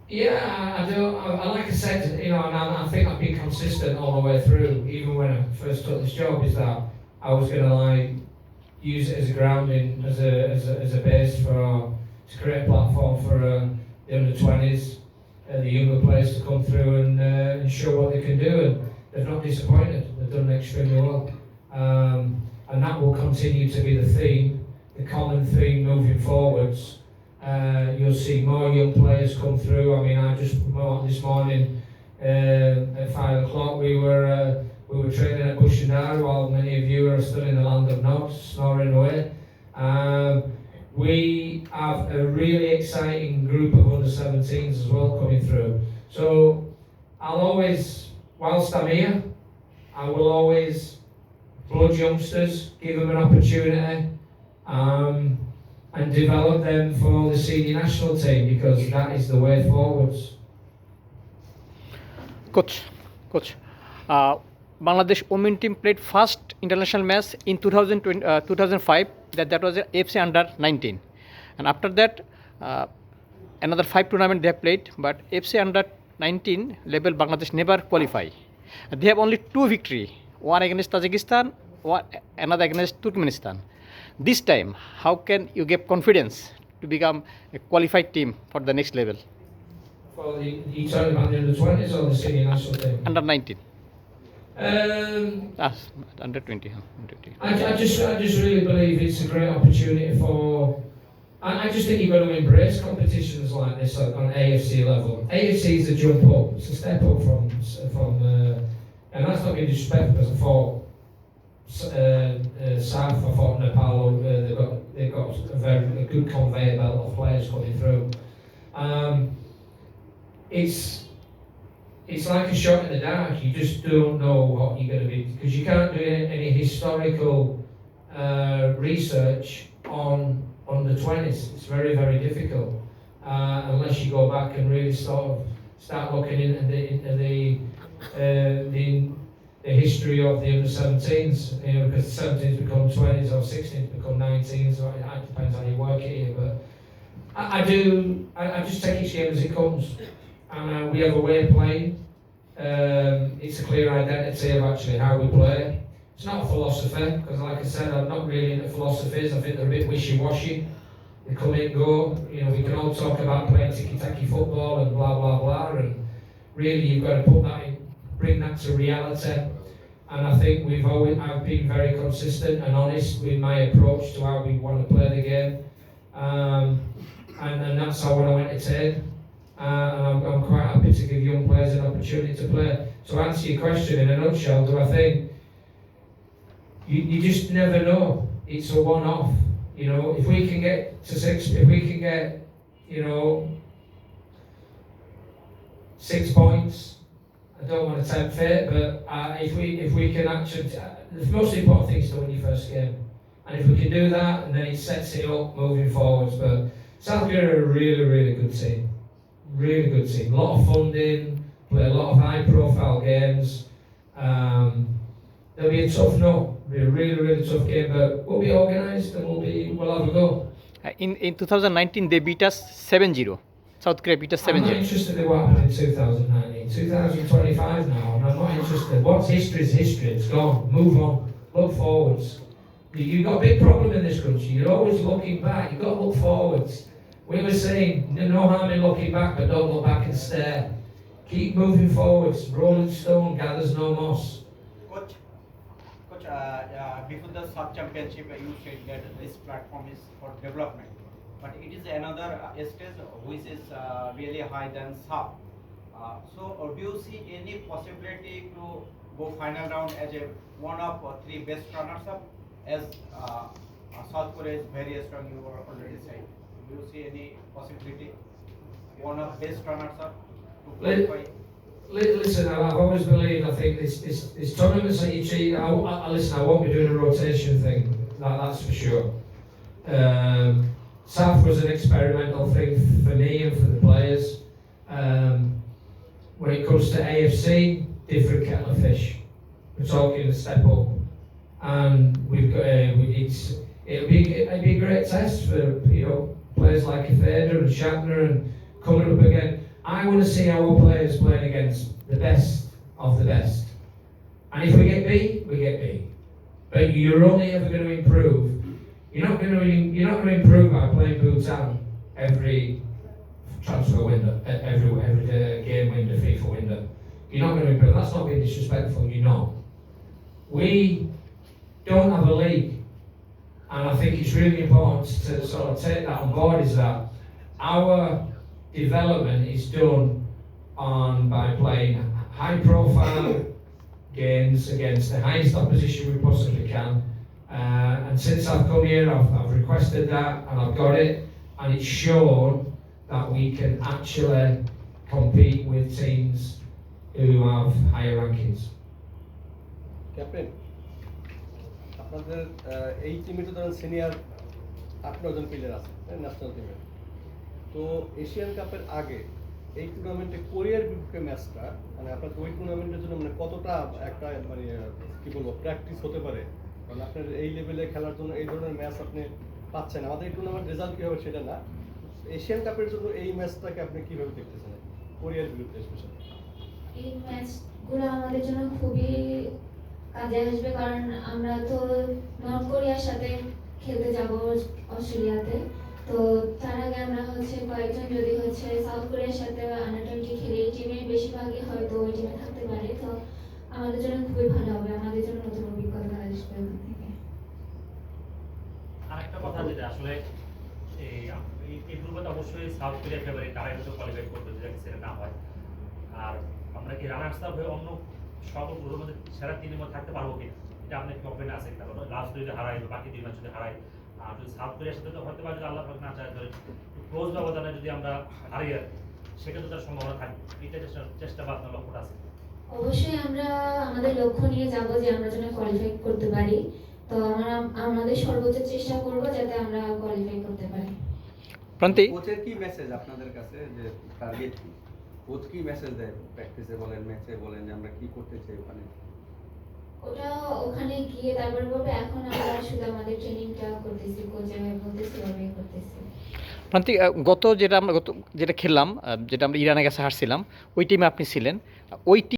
Yeah, I do. Like I said, and I think I've been consistent all the way through. Even when I first took this job, is that I was going to use it as a grounding, as a base to create a platform for the under-20s, the younger players to come through and show what they can do. And they've not disappointed. They've done extremely well, and that will continue to be the theme, the common theme moving forwards. You'll see more young players come through. I mean, I just this morning at 5 o'clock we were training at Bushendara while many of you are still in the land of Nod, snoring away. We have a really exciting group of under-17s as well coming through. So I'll always, whilst I'm here, I will always blood youngsters, give them an opportunity. And develop them for the senior national team, because that is the way forwards. Coach, Bangladesh women team played first international match in 2005. That was AFC under 19, and after that another 5 tournaments they have played. But AFC under 19 level Bangladesh never qualify. They have only 2 victory, one against Tajikistan, another against Turkmenistan. This time, how can you give confidence to become a qualified team for the next level? For the talking about the under-20s or the senior national team? Under 19. Under 20. I just really believe it's a great opportunity for. I just think you've got to embrace competitions like this on AFC level. AFC is a jump up. It's a step up from and that's not being disrespectful, because I thought. South, I thought Nepal, they've got a good conveyor belt of players coming through. It's like a shot in the dark. You just don't know what you're going to be, because you can't do any historical research on the 20s. It's very, very difficult unless you go back and really start looking into the history of the under-17s, because the 17s become 20s or 16s become 19s, so it depends how you work it here. But I just take each game as it comes, and we have a way of playing. It's a clear identity of actually how we play. It's not a philosophy, because like I said, I'm not really into philosophies. I think they're a bit wishy-washy. They come in and go. We can all talk about playing tiki-taki football and blah blah blah, and really you've got to put that in. Bring that to reality, and I think I've been very consistent and honest with my approach to how we want to play the game, and that's how I want to entertain, and I'm quite happy to give young players an opportunity to play. To answer your question in a nutshell, do I think you just never know? It's a one-off. If we can get to 6, if we can get 6 points. I don't want to tempt fate, but if we can actually, the most important thing is to win your first game, and if we can do that, and then it sets it up moving forwards. But South Korea are a really, really good team, a lot of funding, play a lot of high-profile games. There'll be a tough no, it'll be a really, really tough game, but we'll be organised and we'll have a go. In 2019, they beat us 7-0. South Korea beat us 7-0. I'm not interested in what happened in 2019. 2025 now, and I'm not interested. What's history is history. It's gone. Move on. Look forwards. You've got a big problem in this country. You're always looking back. You've got to look forwards. We were saying, no harm in looking back, but don't look back and stare. Keep moving forwards. Rolling stone gathers no moss. Coach, before the sub-championship, you said that this platform is for development. But it is another stage which is really high than sub. So do you see any possibility to go final round as one of 3 best runners-up, as South Korea is very strong, you were already saying? Do you see any possibility one of best runners-up to qualify? Listen, I've always believed, I think this tournaments that you cheat, I won't be doing a rotation thing, that's for sure. SAF was an experimental thing for me and for the players. When it comes to AFC, different kettle of fish. We're talking a step up, and we've got it'd be a great test for players like Ifeda and Shatner and coming up again. I I want to see our players playing against the best of the best. And if we get B, we get B. But you're only ever going to improve. You're not going to improve by playing Bhutan every transfer window, every game window, FIFA window. You're not going to improve. That's not being disrespectful. You know. We don't have a league, and I think it's really important to sort of take that on board. Is that our development is done by playing high-profile games against the highest opposition we possibly can. And since I've come here, I've requested that, and I've got it, and it's shown that we can actually compete with teams who have higher rankings. Captain, আপনাদের এই টিমে তো ধরেন senior 8-9 player আছে national টিমে। তো Asian কাপের আগে এই টুর্নামেন্টে কোরিয়ার বিপক্ষে ম্যাচটা মানে আপনার ওই টুর্নামেন্টের জন্য মানে কতটা একটা মানে কি বলবো প্র্যাকটিস হতে পারে? কারণ আপনার এই লেভেলে খেলার জন্য এই ধরনের ম্যাচ আপনি পাচ্ছেন। আমাদের এই টুর্নামেন্ট রেজাল্ট কী হবে সেটা না, এশিয়ান কাপের জন্য এই ম্যাচটাকে আপনি কীভাবে দেখতেছেন কোরিয়ার বিরুদ্ধে স্পেশালি? এই ম্যাচগুলো আমাদের জন্য খুবই কাজে আসবে, কারণ আমরা তো নর্থ কোরিয়ার সাথে খেলতে যাব অস্ট্রেলিয়াতে। তো তার আগে আমরা কয়েকজন যদি সাউথ কোরিয়ার সাথে আন্ডার-20 খেলে এই টিমে বেশিরভাগই হয়তো ওই টিমে থাকতে পারে। তো আমাদের জন্য খুবই ভালো হবে, আমাদের জন্য নতুন অভিজ্ঞতা আসবে ওখান থেকে। আরেকটা কথা যেটা আসলে এই গ্রুপে অবশ্যই সাউথ কোরিয়া ফেভারিট, তারাই হয়তো কোয়ালিফাই করবে যদি সেটা না হয়। আর আমরা কি রানার্স আপ হয়ে অন্য সকল গ্রুপের মধ্যে সেরা তিনের মধ্যে থাকতে পারবো কিনা, এটা আপনার কি ওপেন আছে? কারণ লাস্ট যদি হারাই বা বাকি 2 ম্যাচ যদি হারাই, আর যদি সাউথ কোরিয়ার সাথে তো হতে পারে যদি আল্লাহ পাক না চায় ধরে ক্লোজ ব্যবধানে যদি আমরা হারি আর সেক্ষেত্রে তার সম্ভাবনা থাকে। এটা চেষ্টা বা আপনার লক্ষ্যটা আছে? অবশ্যই আমরা আমাদের লক্ষ্য নিয়ে যাব যে আমরা যেন কোয়ালিফাই করতে পারি। তো আমাদের সর্বোচ্চ চেষ্টা করব যাতে আমরা কোয়ালিফাই করতে পারি। প্রান্তি, কোচের কি মেসেজ আপনাদের কাছে, যে টার্গেট কি? কোচ কি মেসেজ দেয় প্র্যাকটিসে বলেন, ম্যাচে বলেন, যে আমরা কি করতে চাই ওখানে? ওটা ওখানে গিয়ে তারপর বলবে। এখন আমরা শুধু আমাদের ট্রেনিংটা করতেছি, কোচ যেভাবে বলতেছি ওভাবেই করতেছি। প্রান্তি, গত যেটা খেললাম, যেটা আমরা ইরানের কাছে হারছিলাম, ওই টিমে আপনি ছিলেন। ওই